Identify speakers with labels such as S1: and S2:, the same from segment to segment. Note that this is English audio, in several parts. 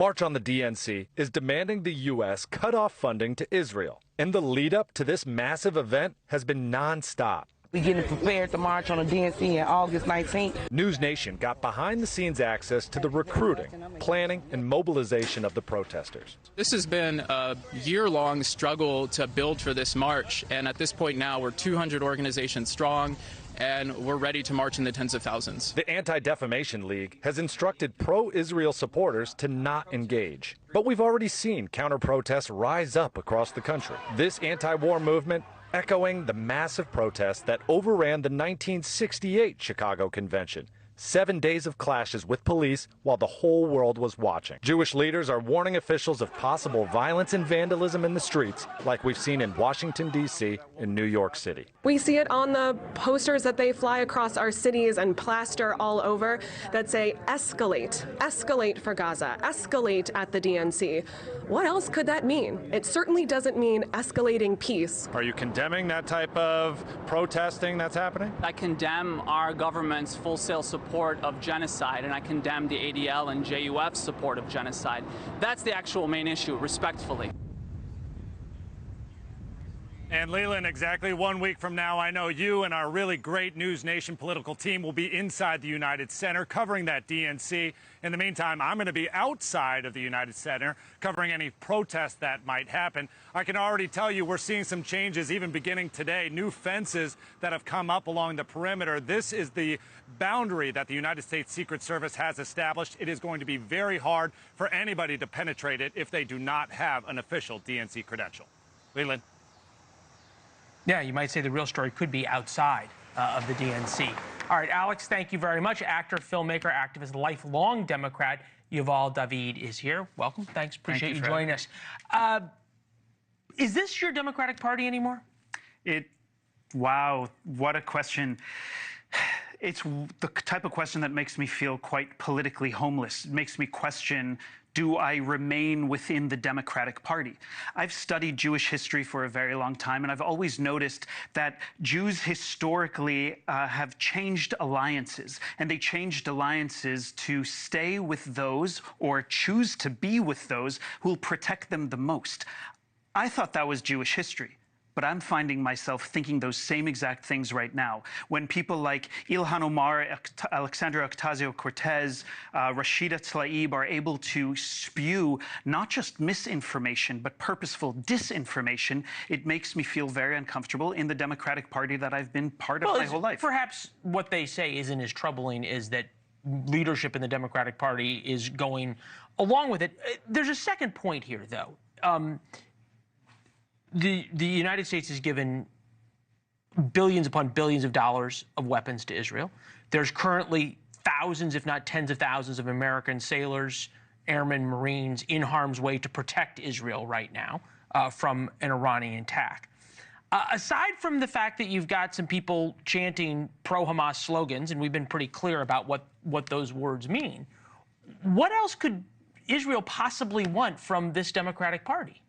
S1: March on the DNC is demanding the U.S. cut off funding to Israel, and the lead up to this massive event has been nonstop.
S2: We're getting prepared to march on the DNC on August 19th.
S1: NewsNation got behind-the-scenes access to the recruiting, planning, and mobilization of the protesters.
S3: This has been a year-long struggle to build for this march, and at this point now we're 200 organizations strong, and we're ready to march in the tens of thousands.
S1: The Anti-Defamation League has instructed pro-Israel supporters to not engage. But we've already seen counter-protests rise up across the country. This anti-war movement echoing the massive protests that overran the 1968 Chicago Convention. 7 days of clashes with police while the whole world was watching. Jewish leaders are warning officials of possible violence and vandalism in the streets, like we've seen in Washington, D.C. and New York City.
S4: We see it on the posters that they fly across our cities and plaster all over that say, escalate, escalate for Gaza, escalate at the DNC. What else could that mean? It certainly doesn't mean escalating peace.
S1: Are you condemning that type of protesting that's happening?
S5: I condemn our government's full-scale support of genocide, and I condemn the ADL and JUF's support of genocide. That's the actual main issue, respectfully.
S6: And Leland, exactly 1 week from now, I know you and our really great NewsNation political team will be inside the United Center covering that DNC. In the meantime, I'm going to be outside of the United Center covering any protests that might happen. I can already tell you we're seeing some changes even beginning today, new fences that have come up along the perimeter. This is the boundary that the United States Secret Service has established. It is going to be very hard for anybody to penetrate it if they do not have an official DNC credential. Leland.
S7: Yeah, you might say the real story could be outside of the DNC. All right, Alex, thank you very much. Actor, filmmaker, activist, lifelong Democrat, Yuval David is here. Welcome. Thanks. Appreciate you joining us. Is this your Democratic Party anymore?
S8: Wow, what a question. It's the type of question that makes me feel quite politically homeless. It makes me question, do I remain within the Democratic Party? I've studied Jewish history for a very long time, and I've always noticed that Jews historically have changed alliances, and they changed alliances to stay with those or choose to be with those who will protect them the most. I thought that was Jewish history. But I'm finding myself thinking those same exact things right now. When people like Ilhan Omar, Alexandria Ocasio-Cortez, Rashida Tlaib are able to spew not just misinformation, but purposeful disinformation, it makes me feel very uncomfortable in the Democratic Party that I've been part of my whole life.
S7: Perhaps what they say isn't as troubling is that leadership in the Democratic Party is going along with it. There's a second point here, though. The United States has given billions upon billions of dollars of weapons to Israel. There's currently thousands, if not tens of thousands, of American sailors, airmen, Marines in harm's way to protect Israel right now from an Iranian attack. Aside from the fact that you've got some people chanting pro-Hamas slogans, and we've been pretty clear about what those words mean, what else could Israel possibly want from this Democratic Party?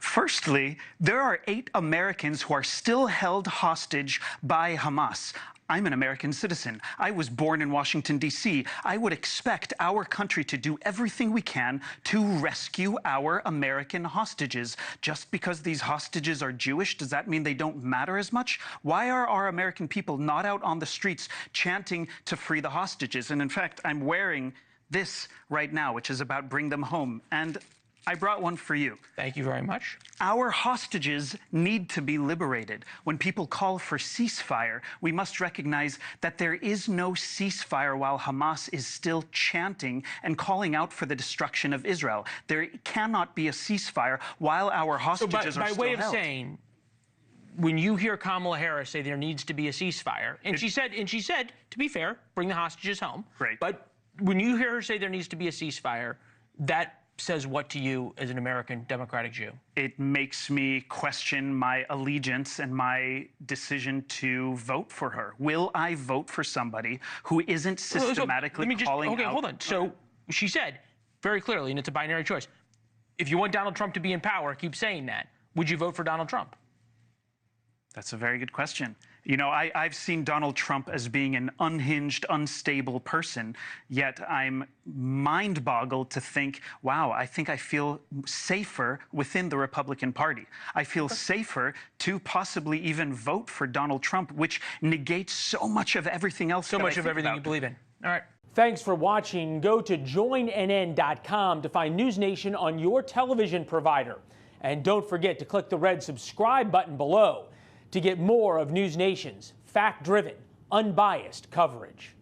S8: Firstly, there are 8 Americans who are still held hostage by Hamas. I'm an American citizen. I was born in Washington, D.C. I would expect our country to do everything we can to rescue our American hostages. Just because these hostages are Jewish, does that mean they don't matter as much? Why are our American people not out on the streets chanting to free the hostages? And in fact, I'm wearing this right now, which is about bring them home. And I brought one for you.
S7: Thank you very much.
S8: Our hostages need to be liberated. When people call for ceasefire, we must recognize that there is no ceasefire while Hamas is still chanting and calling out for the destruction of Israel. There cannot be a ceasefire while our hostages are still held.
S7: By way of saying, when you hear Kamala Harris say there needs to be a ceasefire, and she said, to be fair, bring the hostages home.
S8: Right.
S7: But when you hear her say there needs to be a ceasefire, that says what to you as an American Democratic Jew?
S8: It makes me question my allegiance and my decision to vote for her. Will I vote for somebody who isn't systematically calling out?
S7: Okay, hold on. So she said very clearly, and it's a binary choice, if you want Donald Trump to be in power, keep saying that. Would you vote for Donald Trump?
S8: That's a very good question. You know, I've seen Donald Trump as being an unhinged, unstable person, yet I'm mind-boggled to think, wow, I think I feel safer within the Republican Party. I feel safer to possibly even vote for Donald Trump, which negates so much of everything else.
S7: So much of everything you believe in. All right.
S9: Thanks for watching. Go to joinnn.com to find NewsNation on your television provider. And don't forget to click the red subscribe button below to get more of NewsNation's fact-driven, unbiased coverage.